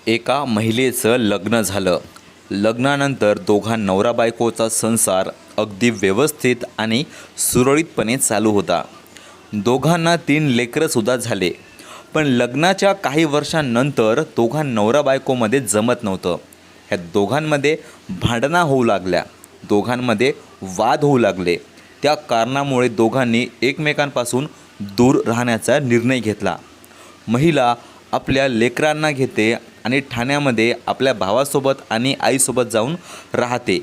एका महिलेचं लग्न झालं. लग्नानंतर दोघा नवरा बायकोचा संसार अगदी व्यवस्थित आणि सुरळीतपणे चालू होता. दोघांना 3 लेकरंसुद्धा झाले. पण लग्नाच्या काही वर्षांनंतर दोघां नवरा बायकोमध्ये जमत नव्हतं. ह्या दोघांमध्ये भांडणं होऊ लागल्या, दोघांमध्ये वाद होऊ लागले. त्या कारणामुळे दोघांनी एकमेकांपासून दूर राहण्याचा निर्णय घेतला. महिला आपल्या लेकरांना घेते आणि ठाण्यामध्ये आपल्या भावासोबत आणि आईसोबत जाऊन राहते.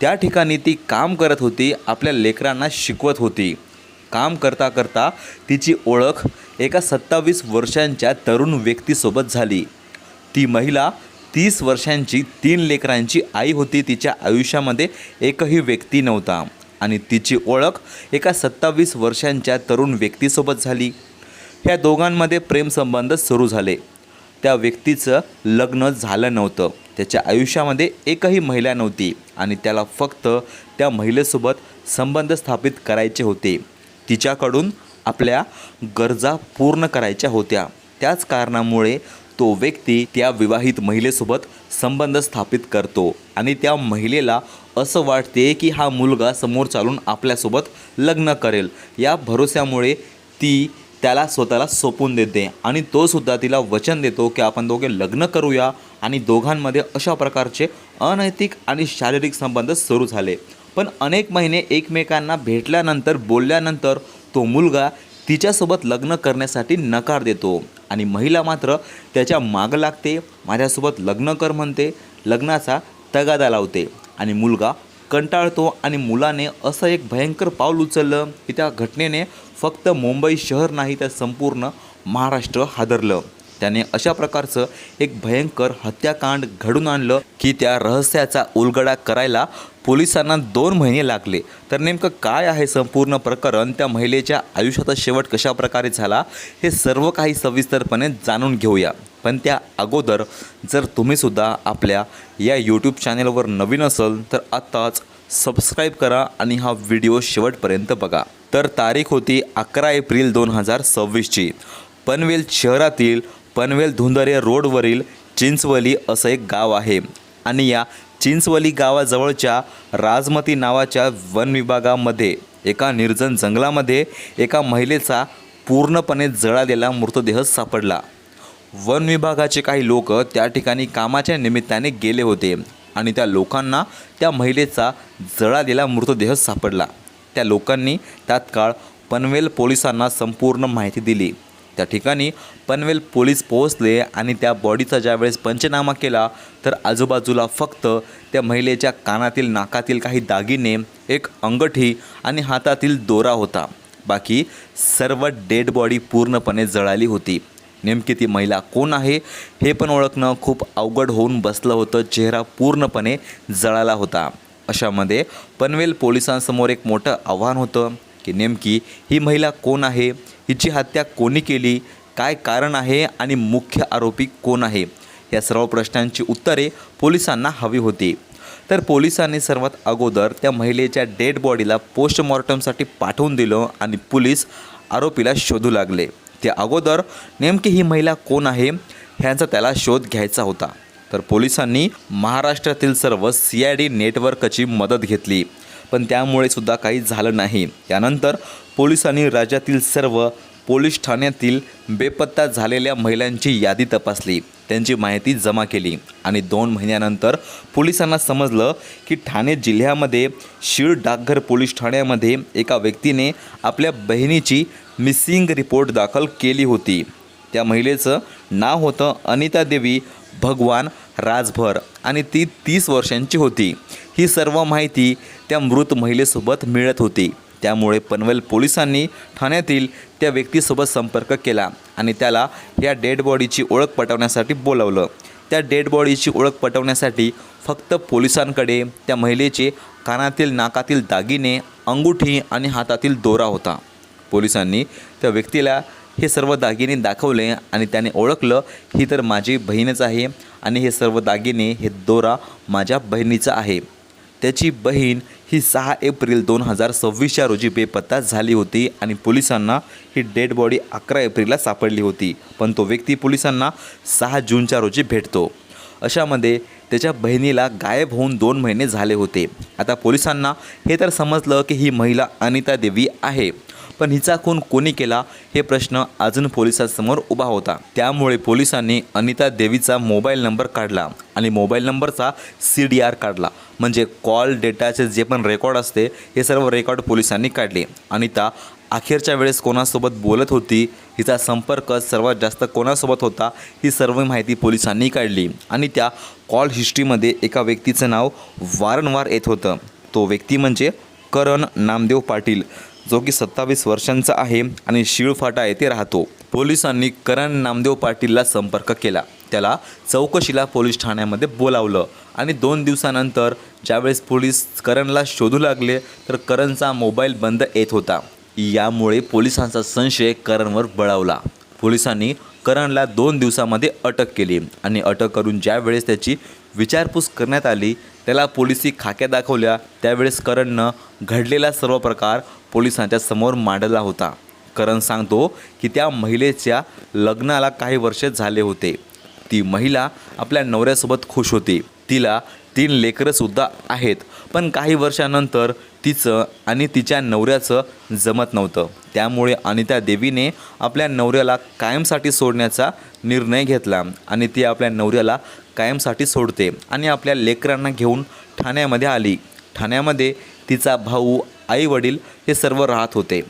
त्या ठिकाणी ती काम करत होती, आपल्या लेकरांना शिकवत होती. काम करता करता तिची ओळख एका 27 वर्षांच्या तरुण व्यक्तीसोबत झाली. ती महिला 30 वर्षांची 3 लेकरांची आई होती. तिच्या आयुष्यामध्ये एकही व्यक्ती नव्हता आणि तिची ओळख एका 27 वर्षांच्या तरुण व्यक्तीसोबत झाली. ह्या दोघांमध्ये प्रेमसंबंध सुरू झाले. त्या व्यक्तीचं लग्न झालं नव्हतं. त्याच्या आयुष्यामध्ये एकही महिला नव्हती आणि त्याला फक्त त्या महिलेसोबत संबंध स्थापित करायचे होते. तिच्याकडून आपल्या गरजा पूर्ण करायच्या होत्या. त्याच कारणामुळे तो व्यक्ती त्या विवाहित महिलेसोबत संबंध स्थापित करतो आणि त्या महिलेला असं वाटते की हा मुलगा समोर चालून आपल्यासोबत लग्न करेल. या भरोश्यामुळे ती त्याला स्वतःला सोपून देते आणि तोसुद्धा तिला वचन देतो की आपण दोघे लग्न करूया. आणि दोघांमध्ये अशा प्रकारचे अनैतिक आणि शारीरिक संबंध सुरू झाले. पण अनेक महिने एकमेकांना भेटल्यानंतर बोलल्यानंतर तो मुलगा तिच्यासोबत लग्न करण्यासाठी नकार देतो आणि महिला मात्र त्याच्या मागं लागते, माझ्यासोबत लग्न कर म्हणते, लग्नाचा तगादा लावते आणि मुलगा कंटाळतो. आणि मुलाने असं एक भयंकर पाऊल उचललं की त्या घटनेने फक्त मुंबई शहर नाही तर संपूर्ण महाराष्ट्र हादरलं. त्याने अशा प्रकारचं एक भयंकर हत्याकांड घडून आणलं की त्या रहस्याचा उलगडा करायला पोलिसांना 2 महिने लागले. तर नेमकं काय आहे संपूर्ण प्रकरण, त्या महिलेच्या आयुष्याचा शेवट कशा प्रकारे झाला, हे सर्व काही सविस्तरपणे जाणून घेऊया. पण त्या अगोदर जर तुम्हीसुद्धा आपल्या या यूट्यूब चॅनलवर नवीन असाल तर आत्ताच सबस्क्राईब करा आणि हा व्हिडिओ शेवटपर्यंत बघा. तर तारीख होती 11 एप्रिल 2026ची. पनवेल शहरातील पनवेल धुंदरे रोडवरील चिंचवली असं एक गाव आहे आणि या चिंचवली गावाजवळच्या राजमती नावाच्या वन विभागामध्ये एका निर्जन जंगलामध्ये एका महिलेचा पूर्णपणे जळालेला मृतदेह सापडला. वन विभागाचे काही लोक त्या ठिकाणी कामाच्या निमित्ताने गेले होते आणि त्या लोकांना त्या महिलेचा जळालेला मृतदेह सापडला. त्या लोकांनी तात्काळ पनवेल पोलिसांना संपूर्ण माहिती दिली. त्या ठिकाणी पनवेल पोलीस पोहोचले आणि त्या बॉडीचा ज्यावेळेस पंचनामा केला तर आजूबाजूला फक्त त्या महिलेच्या कानातील नाकातील काही दागिने, एक अंगठी आणि हातातील दोरा होता. बाकी सर्व डेड बॉडी पूर्णपणे जळाली होती. नेमकी ती महिला कोण आहे हे पण ओळखणं खूप अवघड होऊन बसलं होतं. चेहरा पूर्णपणे जळाला होता. अशामध्ये पनवेल पोलिसांसमोर एक मोठं आव्हान होतं की नेमकी ही महिला कोण आहे, हिची हत्या कोणी केली, काय कारण आहे आणि मुख्य आरोपी कोण आहे, या सर्व प्रश्नांची उत्तरे पोलिसांना हवी होती. तर पोलिसांनी सर्वात अगोदर त्या महिलेच्या डेड बॉडीला पोस्टमॉर्टमसाठी पाठवून दिलं आणि पोलीस आरोपीला शोधू लागले. त्या अगोदर नेमकी ही महिला कोण आहे ह्यांचा त्याला शोध घ्यायचा होता. तर पोलिसांनी महाराष्ट्रातील सर्व CID नेटवर्कची मदत घेतली, पण त्यामुळे सुद्धा काही झालं नाही. यानंतर पोलिसांनी राज्यातील सर्व पोलीस ठाण्यातील बेपत्ता झालेल्या महिलांची यादी तपासली, त्यांची माहिती जमा केली आणि 2 महिन्यानंतर पोलिसांना समजलं की ठाणे जिल्ह्यामध्ये शीळ डाकघर पोलीस ठाण्यामध्ये एका व्यक्तीने आपल्या बहिणीची मिसिंग रिपोर्ट दाखल केली होती. त्या महिलेचं नाव होतं अनिता देवी भगवान राजभर आणि ती 30 वर्षांची होती. ही सर्व माहिती त्या मृत महिलेसोबत मिळत होती. त्यामुळे पनवेल पोलिसांनी ठाण्यातील त्या व्यक्तीसोबत संपर्क केला आणि त्याला या डेड बॉडीची ओळख पटवण्यासाठी बोलावलं. त्या डेड बॉडीची ओळख पटवण्यासाठी फक्त पोलिसांकडे त्या महिलेचे कानातील नाकातील दागिने, अंगठी आणि हातातील दोरा होता. पोलिसांनी त्या व्यक्तीला हे सर्व दागिने दाखवले आणि त्याने ओळखलं ही तर माझी बहीणच आहे आणि हे सर्व दागिने, हे दोरा माझ्या बहिणीचा आहे. त्याची बहीण ही 6 एप्रिल 2026 रोजी बेपत्ता झाली होती आणि पोलिसांना ही डेड बॉडी 11 एप्रिलला सापडली होती. पण तो व्यक्ती पोलिसांना 6 जूनच्या रोजी भेटतो. अशामध्ये त्याच्या बहिणीला गायब होऊन 2 महिने झाले होते. आता पोलिसांना हे तर समजलं की ही महिला अनिता देवी आहे, पण हिचा खून कोणी केला हे प्रश्न अजून पोलिसांसमोर उभा होता. त्यामुळे पोलिसांनी अनिता देवीचा मोबाईल नंबर काढला आणि मोबाईल नंबरचा CDR काढला, म्हणजे कॉल डेटाचे जे पण रेकॉर्ड असते हे सर्व रेकॉर्ड पोलिसांनी काढले. अनिता अखेरच्या वेळेस कोणासोबत बोलत होती, हिचा संपर्क सर्वात जास्त कोणासोबत होता, ही सर्व माहिती पोलिसांनी काढली. आणि त्या कॉल हिस्ट्रीमध्ये एका व्यक्तीचं नाव वारंवार येत होतं. तो व्यक्ती म्हणजे करण नामदेव पाटील, जो की 27 वर्षांचा आहे आणि शिळफाटा येथे राहतो. पोलिसांनी करण नामदेव पाटीलला संपर्क केला. त्याला चौकशीला पोलीस ठाण्यामध्ये बोलावलं आणि 2 दिवसानंतर ज्यावेळेस पोलीस करणला शोधू लागले तर करणचा मोबाईल बंद येत होता. यामुळे पोलिसांचा संशय करणवर बळावला. पोलिसांनी करणला 2 दिवसामध्ये अटक केली आणि अटक करून ज्यावेळेस त्याची विचारपूस करण्यात आली, त्याला पोलिसी खाक्या दाखवल्या. त्यावेळेस करणनं घडलेला सर्व प्रकार पोलिसांच्या समोर मांडला होता. करण सांगतो की त्या महिलेच्या लग्नाला काही वर्ष झाले होते. ती महिला आपल्या नवऱ्यासोबत खुश होती. तिला 3 लेकरंसुद्धा आहेत, पण काही वर्षानंतर तिचं आणि तिच्या नवऱ्याचं जमत नव्हतं. त्यामुळे अनिता देवीने आपल्या नवऱ्याला कायमसाठी सोडण्याचा निर्णय घेतला आणि ती आपल्या नवऱ्याला कायमसाठी सोडते आणि आपल्या लेकरांना घेऊन ठाण्यामध्ये आली. ठाण्यामध्ये तिचा भाऊ, आई-वडील हे सर्व राहत होते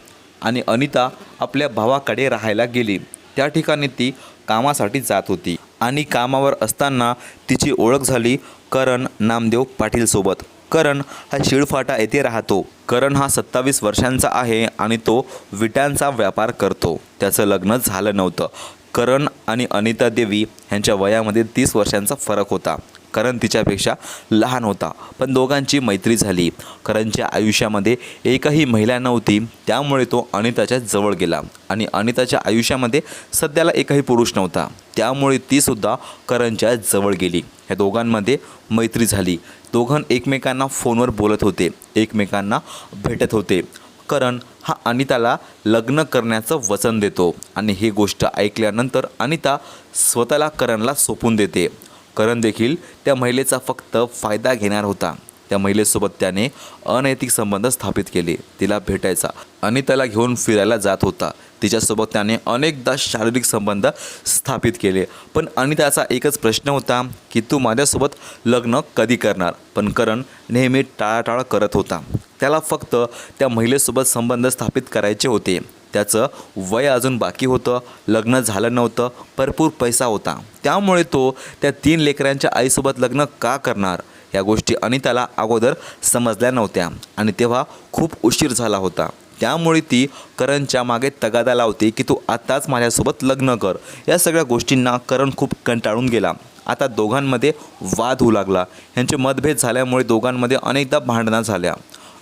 आणि अनिता आपल्या भावाकडे राहायला गेली. त्या ठिकाणी ती कामासाठी जात होती आणि कामावर असताना तिची ओळख झाली करण नामदेव पाटीलसोबत. करण हा शिळफाटा येथे राहतो. करण हा 27 वर्षांचा आहे आणि तो विटांचा व्यापार करतो. त्याचं लग्न झालं नव्हतं. करण आणि अनिता देवी यांच्या वयामध्ये 30 वर्षांचा फरक होता. करण तिच्यापेक्षा लहान होता, पण दोघांची मैत्री झाली. करणच्या आयुष्यामध्ये एकही महिला नव्हती, त्यामुळे तो अनिताच्या जवळ गेला आणि अनिताच्या आयुष्यामध्ये सध्याला एकही पुरुष नव्हता, त्यामुळे तीसुद्धा करणच्या जवळ गेली. ह्या दोघांमध्ये मैत्री झाली. दोघं एकमेकांना फोनवर बोलत होते, एकमेकांना भेटत होते. करण हा अनिताला लग्न करण्याचं वचन देतो आणि ही गोष्ट ऐकल्यानंतर अनिता स्वतःला करणला सोपून देते. करण देखील त्या महिलेचा फक्त फायदा घेणार होता. त्या महिलेसोबत त्याने अनैतिक संबंध स्थापित केले. तिला भेटायचा, अनिताला घेऊन फिरायला जात होता. तिच्यासोबत त्याने अनेकदा शारीरिक संबंध स्थापित केले. पण अनिताचा एकच प्रश्न होता की तू माझ्यासोबत लग्न कधी करणार. पण करण नेहमी टाळाटाळ करत होता. त्याला फक्त त्या महिलेसोबत संबंध स्थापित करायचे होते. त्याचं वय अजून बाकी होतं, लग्न झालं नव्हतं, भरपूर पैसा होता, त्यामुळे तो त्या 3 लेकरांच्या आईसोबत लग्न का करणार. या गोष्टी अनिताला अगोदर समजल्या नव्हत्या आणि तेव्हा खूप उशीर झाला होता. त्यामुळे ती करणच्या मागे तगादा लावते की तू आत्ताच माझ्यासोबत लग्न कर. या सगळ्या गोष्टींना करण खूप कंटाळून गेला. आता दोघांमध्ये वाद होऊ लागला. यांचे मतभेद झाल्यामुळे दोघांमध्ये अनेकदा भांडणं झाल्या.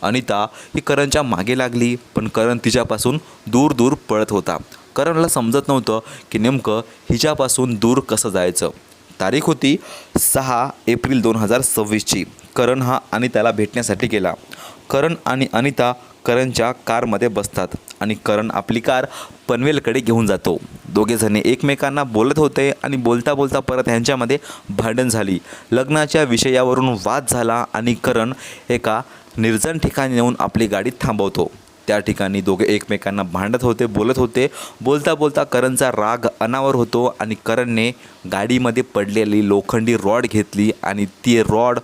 अनिता ही करणच्या मागे लागली, पण करण तिच्यापासून दूर दूर पळत होता. करणला समजत नव्हतं की नेमकं हिच्यापासून दूर कसं जायचं. तारीख होती 6 एप्रिल 2026ची. करण हा अनिताला भेटण्यासाठी गेला. करण आणि अनिता करणच्या कारमध्ये बसतात आणि करण आपली कार पनवेलकडे घेऊन जातो. दोघेजणे एकमेकांना बोलत होते आणि बोलता बोलता परत यांच्यामध्ये भांडण झाली. लग्नाच्या विषयावरून वाद झाला आणि करण एका निर्जन ठिकाणी नेऊन आपली गाडी थांबवतो. त्या ठिकाणी दोघे एकमेकांना भांडत होते, बोलत होते. बोलता बोलता करणचा राग अनावर होतो आणि करणने गाडीमध्ये पडलेली लोखंडी रॉड घेतली आणि ती रॉड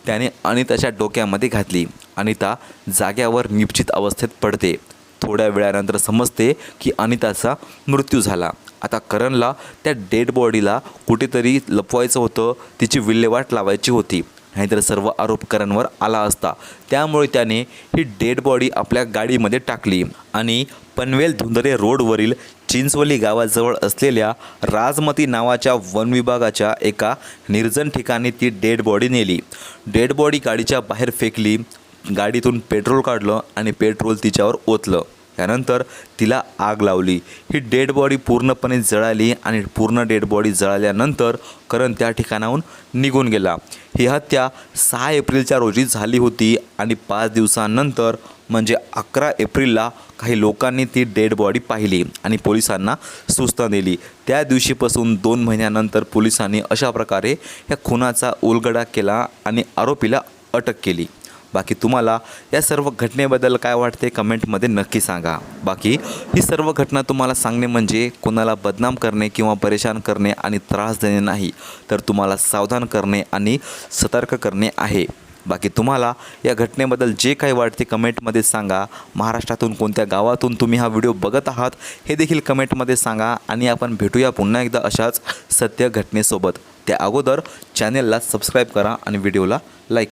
त्याने अनिताच्या डोक्यामध्ये घातली. अनिता जाग्यावर निश्चित अवस्थेत पडते. थोड्या वेळानंतर समजते की अनिताचा मृत्यू झाला. आता करणला त्या डेड बॉडीला कुठेतरी लपवायचं होतं, तिची विल्हेवाट लावायची होती, नाहीतर सर्व आरोप करणवर आला असता. त्यामुळे त्याने ही डेड बॉडी आपल्या गाडीमध्ये टाकली आणि पनवेल धुंदरे रोडवरील चिंचवली गावाजवळ असलेल्या राजमती नावाच्या वन विभागाच्या एका निर्जन ठिकाणी ती डेड बॉडी नेली. डेड बॉडी गाडीच्या बाहेर फेकली. गाडीतून पेट्रोल काढलं आणि पेट्रोल तिच्यावर ओतलं. यानंतर तिला आग लावली। ही डेड बॉडी पूर्णपणे जळाली आणि पूर्ण डेड बॉडी जळाल्यानंतर करण त्या ठिकाणाहून निघून गेला। ही हत्या 6 एप्रिलच्या रोजी झाली होती आणि 5 दिवसांनंतर म्हणजे 11 एप्रिलला काही लोकांनी ती डेड बॉडी पाहिली आणि पोलिसांना सूचना दिली। त्या दिवशीपासून 2 महिन्यानंतर पोलिसांनी अशा प्रकारे या खुनाचा उलगडा केला आणि आरोपीला अटक केली। बाकी तुम्हाला या सर्व घटनेबद्दल काय वाटते कमेंटमध्ये नक्की सांगा। बाकी ही सर्व घटना तुम्हाला सांगणे म्हणजे कोणाला बदनाम करणे किंवा परेशान करणे आणि त्रास देणे नाही, तर तुम्हाला सावधान करणे आणि सतर्क करणे आहे। बाकी तुम्हाला या घटनेबद्दल जे काही वाटते कमेंटमध्ये सांगा। महाराष्ट्रातून कोणत्या गावातून तुम्ही हा व्हिडिओ बघत आहात हे देखील कमेंटमध्ये सांगा आणि आपण भेटूया पुन्हा एकदा अशाच सत्य घटनेसोबत। त्या अगोदर चॅनेलला सबस्क्राईब करा आणि व्हिडिओला लाईक